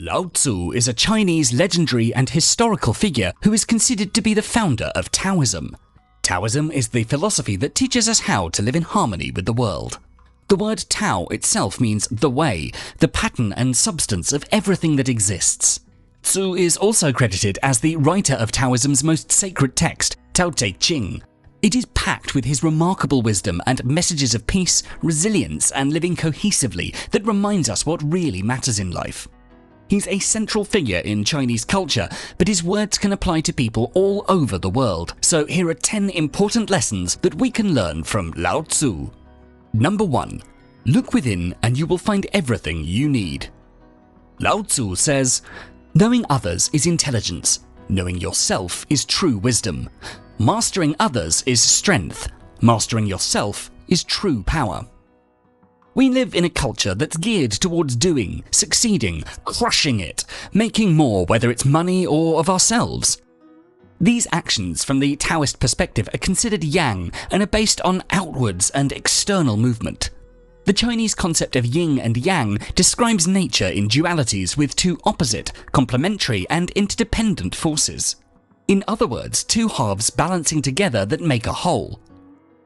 Lao Tzu is a Chinese legendary and historical figure who is considered to be the founder of Taoism. Taoism is the philosophy that teaches us how to live in harmony with the world. The word Tao itself means the way, the pattern and substance of everything that exists. Tzu is also credited as the writer of Taoism's most sacred text, Tao Te Ching. It is packed with his remarkable wisdom and messages of peace, resilience and living cohesively that reminds us what really matters in life. He's a central figure in Chinese culture, but his words can apply to people all over the world. So here are 10 important lessons that we can learn from Lao Tzu. Number 1. Look within and you will find everything you need. Lao Tzu says, "Knowing others is intelligence. Knowing yourself is true wisdom. Mastering others is strength. Mastering yourself is true power." We live in a culture that's geared towards doing, succeeding, crushing it, making more, whether it's money or of ourselves. These actions from the Taoist perspective are considered yang and are based on outwards and external movement. The Chinese concept of yin and yang describes nature in dualities with two opposite, complementary and interdependent forces. In other words, two halves balancing together that make a whole.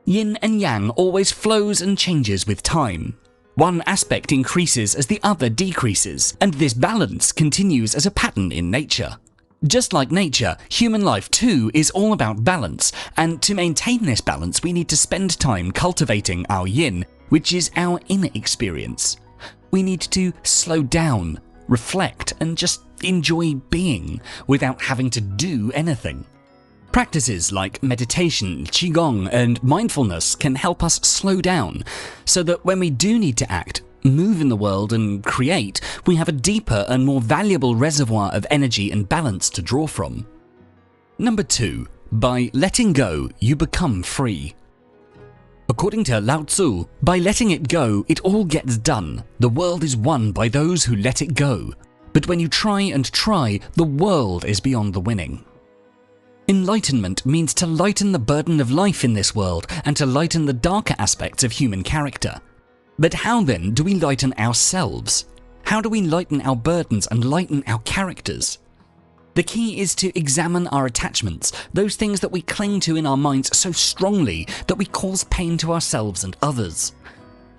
Yin and yang always flows and changes with time. One aspect increases as the other decreases, and this balance continues as a pattern in nature. Just like nature, human life too is all about balance, and to maintain this balance we need to spend time cultivating our yin, which is our inner experience. We need to slow down, reflect, and just enjoy being without having to do anything. Practices like meditation, qigong, and mindfulness can help us slow down, so that when we do need to act, move in the world and create, we have a deeper and more valuable reservoir of energy and balance to draw from. Number 2. By letting go, you become free. According to Lao Tzu, by letting it go, it all gets done. The world is won by those who let it go. But when you try and try, the world is beyond the winning. Enlightenment means to lighten the burden of life in this world and to lighten the darker aspects of human character. But how then do we lighten ourselves? How do we lighten our burdens and lighten our characters? The key is to examine our attachments, those things that we cling to in our minds so strongly that we cause pain to ourselves and others.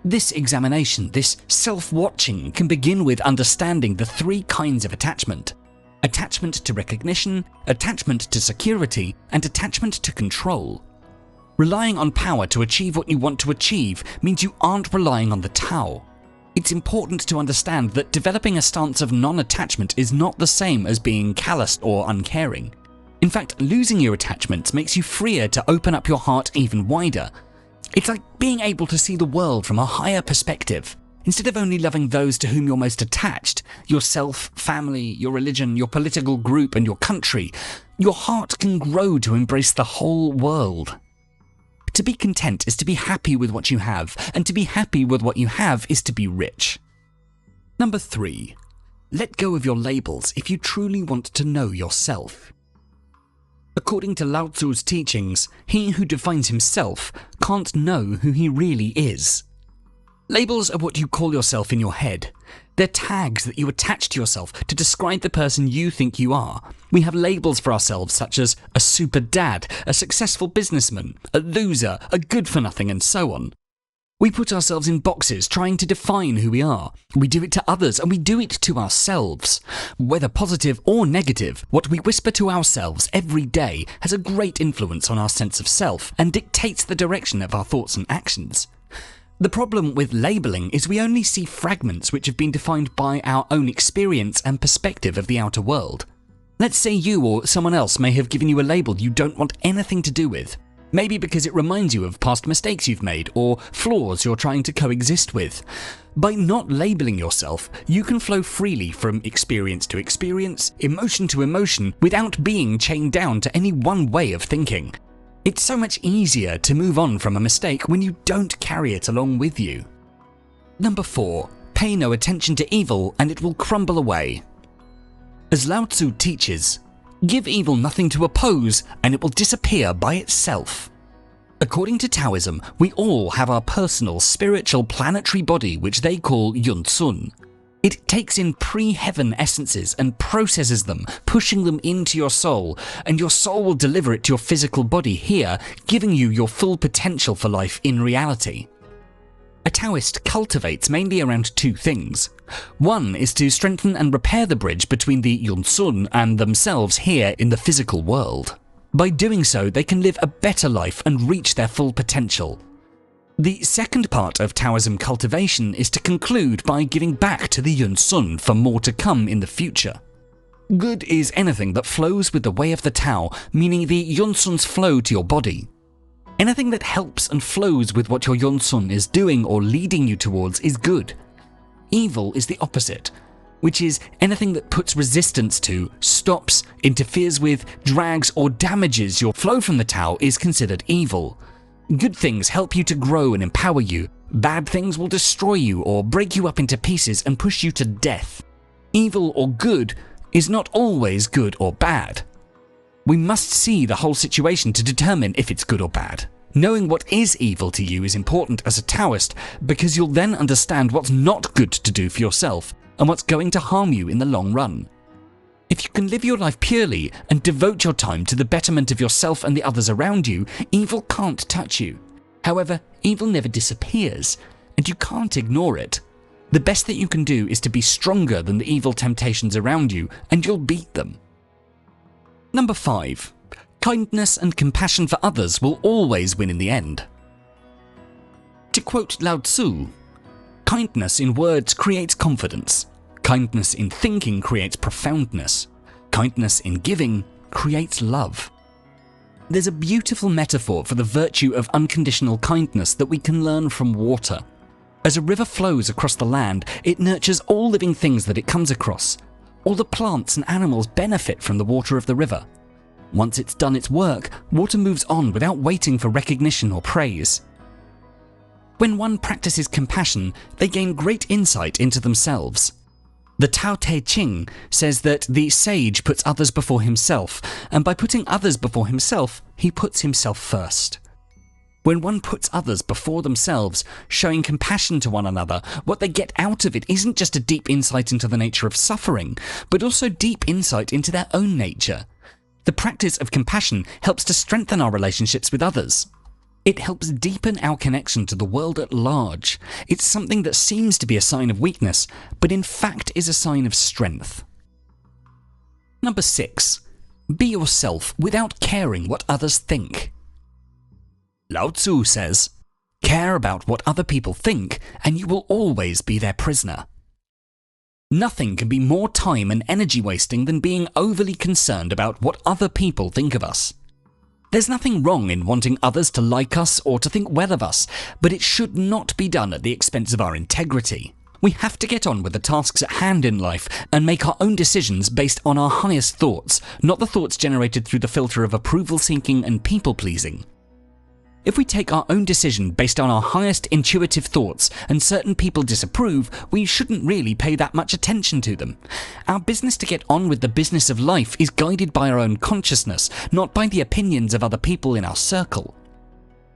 This examination, this self-watching, can begin with understanding the 3 kinds of attachment. Attachment to recognition, attachment to security, and attachment to control. Relying on power to achieve what you want to achieve means you aren't relying on the Tao. It's important to understand that developing a stance of non-attachment is not the same as being calloused or uncaring. In fact, losing your attachments makes you freer to open up your heart even wider. It's like being able to see the world from a higher perspective. Instead of only loving those to whom you're most attached, yourself, family, your religion, your political group, and your country, your heart can grow to embrace the whole world. To be content is to be happy with what you have, and to be happy with what you have is to be rich. Number 3. Let go of your labels if you truly want to know yourself. According to Lao Tzu's teachings, he who defines himself can't know who he really is. Labels are what you call yourself in your head. They're tags that you attach to yourself to describe the person you think you are. We have labels for ourselves such as a super dad, a successful businessman, a loser, a good-for-nothing, and so on. We put ourselves in boxes trying to define who we are. We do it to others and we do it to ourselves. Whether positive or negative, what we whisper to ourselves every day has a great influence on our sense of self and dictates the direction of our thoughts and actions. The problem with labeling is we only see fragments which have been defined by our own experience and perspective of the outer world. Let's say you or someone else may have given you a label you don't want anything to do with. Maybe because it reminds you of past mistakes you've made or flaws you're trying to coexist with. By not labeling yourself, you can flow freely from experience to experience, emotion to emotion, without being chained down to any one way of thinking. It's so much easier to move on from a mistake when you don't carry it along with you. Number 4. Pay no attention to evil and it will crumble away. As Lao Tzu teaches, give evil nothing to oppose and it will disappear by itself. According to Taoism, we all have our personal spiritual planetary body which they call Yun Sun. It takes in pre-heaven essences and processes them, pushing them into your soul, and your soul will deliver it to your physical body here, giving you your full potential for life in reality. A Taoist cultivates mainly around two things. One is to strengthen and repair the bridge between the Yun Sun and themselves here in the physical world. By doing so, they can live a better life and reach their full potential. The second part of Taoism cultivation is to conclude by giving back to the Yun Sun for more to come in the future. Good is anything that flows with the way of the Tao, meaning the Yun Sun's flow to your body. Anything that helps and flows with what your Yun Sun is doing or leading you towards is good. Evil is the opposite, which is anything that puts resistance to, stops, interferes with, drags or damages your flow from the Tao is considered evil. Good things help you to grow and empower you. Bad things will destroy you or break you up into pieces and push you to death. Evil or good is not always good or bad. We must see the whole situation to determine if it's good or bad. Knowing what is evil to you is important as a Taoist because you'll then understand what's not good to do for yourself and what's going to harm you in the long run. If you can live your life purely and devote your time to the betterment of yourself and the others around you, evil can't touch you. However, evil never disappears, and you can't ignore it. The best that you can do is to be stronger than the evil temptations around you, and you'll beat them. Number 5. Kindness and compassion for others will always win in the end. To quote Lao Tzu, kindness in words creates confidence. Kindness in thinking creates profoundness. Kindness in giving creates love. There's a beautiful metaphor for the virtue of unconditional kindness that we can learn from water. As a river flows across the land, it nurtures all living things that it comes across. All the plants and animals benefit from the water of the river. Once it's done its work, water moves on without waiting for recognition or praise. When one practices compassion, they gain great insight into themselves. The Tao Te Ching says that the sage puts others before himself, and by putting others before himself, he puts himself first. When one puts others before themselves, showing compassion to one another, what they get out of it isn't just a deep insight into the nature of suffering, but also deep insight into their own nature. The practice of compassion helps to strengthen our relationships with others. It helps deepen our connection to the world at large. It's something that seems to be a sign of weakness, but in fact is a sign of strength. Number 6. Be yourself without caring what others think. Lao Tzu says, "Care about what other people think, and you will always be their prisoner." Nothing can be more time and energy wasting than being overly concerned about what other people think of us. There's nothing wrong in wanting others to like us or to think well of us, but it should not be done at the expense of our integrity. We have to get on with the tasks at hand in life and make our own decisions based on our highest thoughts, not the thoughts generated through the filter of approval-seeking and people-pleasing. If we take our own decision based on our highest intuitive thoughts and certain people disapprove, we shouldn't really pay that much attention to them. Our business to get on with the business of life is guided by our own consciousness, not by the opinions of other people in our circle.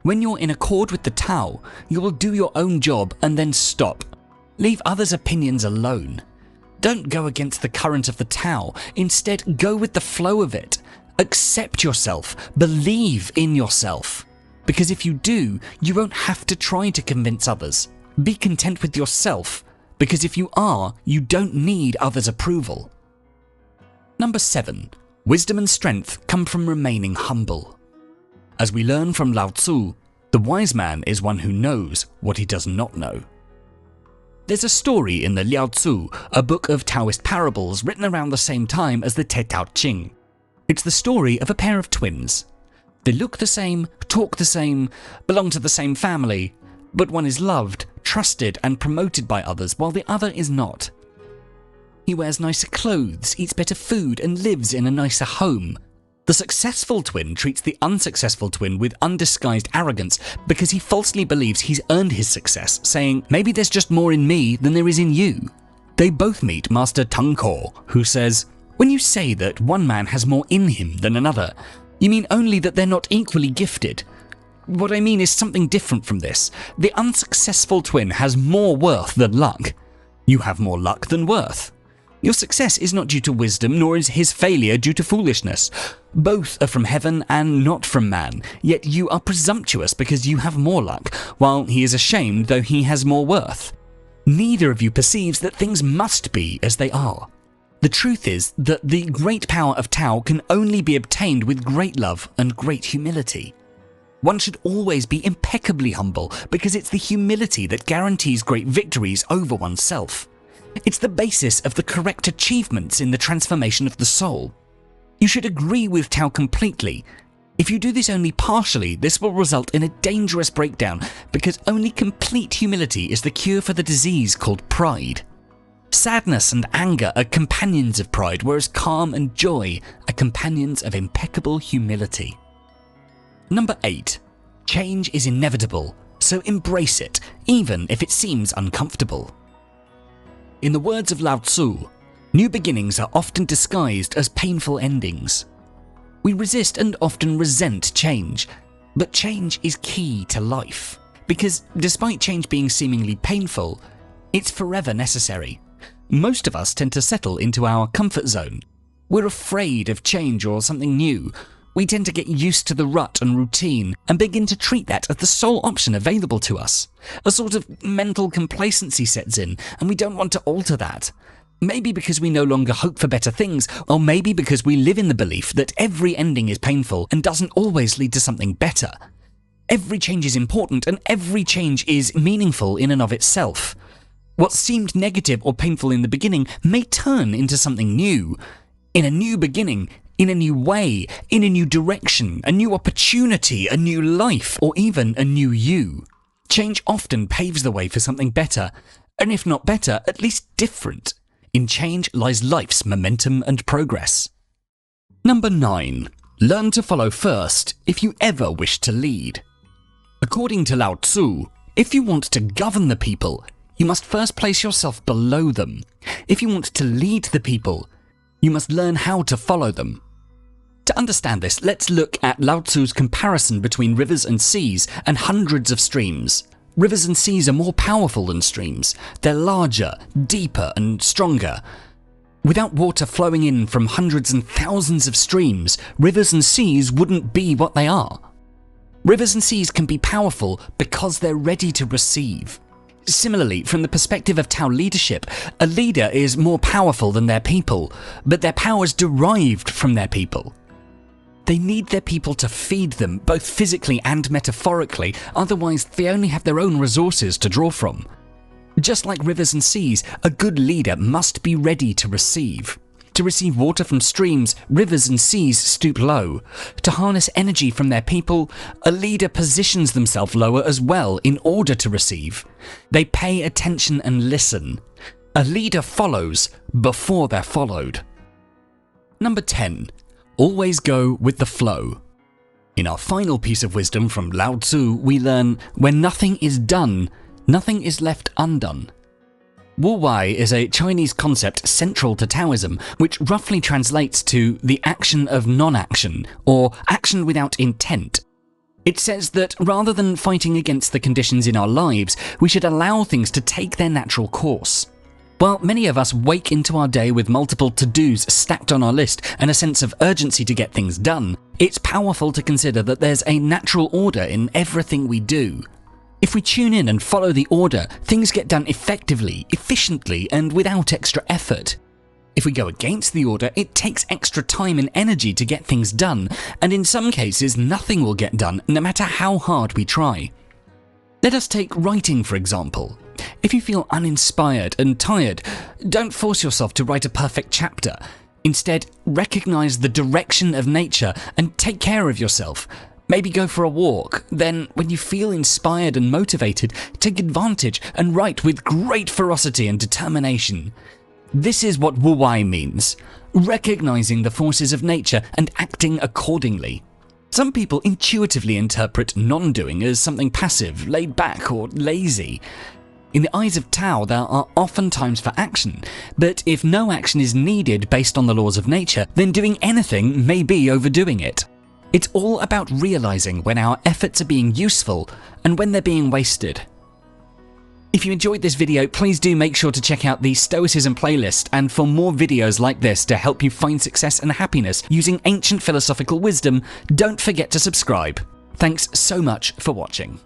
When you're in accord with the Tao, you will do your own job and then stop. Leave others' opinions alone. Don't go against the current of the Tao, instead go with the flow of it. Accept yourself, believe in yourself. Because if you do, you won't have to try to convince others. Be content with yourself, because if you are, you don't need others' approval. Number 7. Wisdom and strength come from remaining humble. As we learn from Lao Tzu, the wise man is one who knows what he does not know. There's a story in the Lao Tzu, a book of Taoist parables written around the same time as the Tao Te Ching. It's the story of a pair of twins. They look the same, talk the same, belong to the same family, but one is loved, trusted and promoted by others while the other is not. He wears nicer clothes, eats better food and lives in a nicer home. The successful twin treats the unsuccessful twin with undisguised arrogance because he falsely believes he's earned his success, saying, "Maybe there's just more in me than there is in you." They both meet Master Tung Ko, who says, "When you say that one man has more in him than another, you mean only that they're not equally gifted. What I mean is something different from this. The unsuccessful twin has more worth than luck. You have more luck than worth. Your success is not due to wisdom, nor is his failure due to foolishness. Both are from heaven and not from man, yet you are presumptuous because you have more luck, while he is ashamed though he has more worth. Neither of you perceives that things must be as they are. The truth is that the great power of Tao can only be obtained with great love and great humility. One should always be impeccably humble because it's the humility that guarantees great victories over oneself. It's the basis of the correct achievements in the transformation of the soul. You should agree with Tao completely. If you do this only partially, this will result in a dangerous breakdown because only complete humility is the cure for the disease called pride. Sadness and anger are companions of pride, whereas calm and joy are companions of impeccable humility. Number 8. Change is inevitable, so embrace it, even if it seems uncomfortable. In the words of Lao Tzu, new beginnings are often disguised as painful endings. We resist and often resent change, but change is key to life, because despite change being seemingly painful, it's forever necessary. Most of us tend to settle into our comfort zone. We're afraid of change or something new. We tend to get used to the rut and routine and begin to treat that as the sole option available to us. A sort of mental complacency sets in, and we don't want to alter that. Maybe because we no longer hope for better things, or maybe because we live in the belief that every ending is painful and doesn't always lead to something better. Every change is important, and every change is meaningful in and of itself. What seemed negative or painful in the beginning may turn into something new. In a new beginning, in a new way, in a new direction, a new opportunity, a new life, or even a new you. Change often paves the way for something better, and if not better, at least different. In change lies life's momentum and progress. Number 9. Learn to follow first if you ever wish to lead. According to Lao Tzu, if you want to govern the people, you must first place yourself below them. If you want to lead the people, you must learn how to follow them. To understand this, let's look at Lao Tzu's comparison between rivers and seas and hundreds of streams. Rivers and seas are more powerful than streams. They're larger, deeper, and stronger. Without water flowing in from hundreds and thousands of streams, rivers and seas wouldn't be what they are. Rivers and seas can be powerful because they're ready to receive. Similarly, from the perspective of Tao leadership, a leader is more powerful than their people, but their power is derived from their people. They need their people to feed them, both physically and metaphorically, otherwise they only have their own resources to draw from. Just like rivers and seas, a good leader must be ready to receive. To receive water from streams, rivers and seas stoop low. To harness energy from their people, a leader positions themselves lower as well in order to receive. They pay attention and listen. A leader follows before they're followed. Number 10. Always go with the flow. In our final piece of wisdom from Lao Tzu, we learn, when nothing is done, nothing is left undone. Wu Wei is a Chinese concept central to Taoism, which roughly translates to the action of non-action, or action without intent. It says that rather than fighting against the conditions in our lives, we should allow things to take their natural course. While many of us wake into our day with multiple to-dos stacked on our list and a sense of urgency to get things done, it's powerful to consider that there's a natural order in everything we do. If we tune in and follow the order, things get done effectively, efficiently, and without extra effort. If we go against the order, it takes extra time and energy to get things done, and in some cases nothing will get done no matter how hard we try. Let us take writing for example. If you feel uninspired and tired, don't force yourself to write a perfect chapter. Instead, recognize the direction of nature and take care of yourself. Maybe go for a walk. Then, when you feel inspired and motivated, take advantage and write with great ferocity and determination. This is what Wu Wei means, recognizing the forces of nature and acting accordingly. Some people intuitively interpret non-doing as something passive, laid back, or lazy. In the eyes of Tao, there are often times for action, but if no action is needed based on the laws of nature, then doing anything may be overdoing it. It's all about realizing when our efforts are being useful and when they're being wasted. If you enjoyed this video, please do make sure to check out the Stoicism playlist, and for more videos like this to help you find success and happiness using ancient philosophical wisdom, don't forget to subscribe. Thanks so much for watching.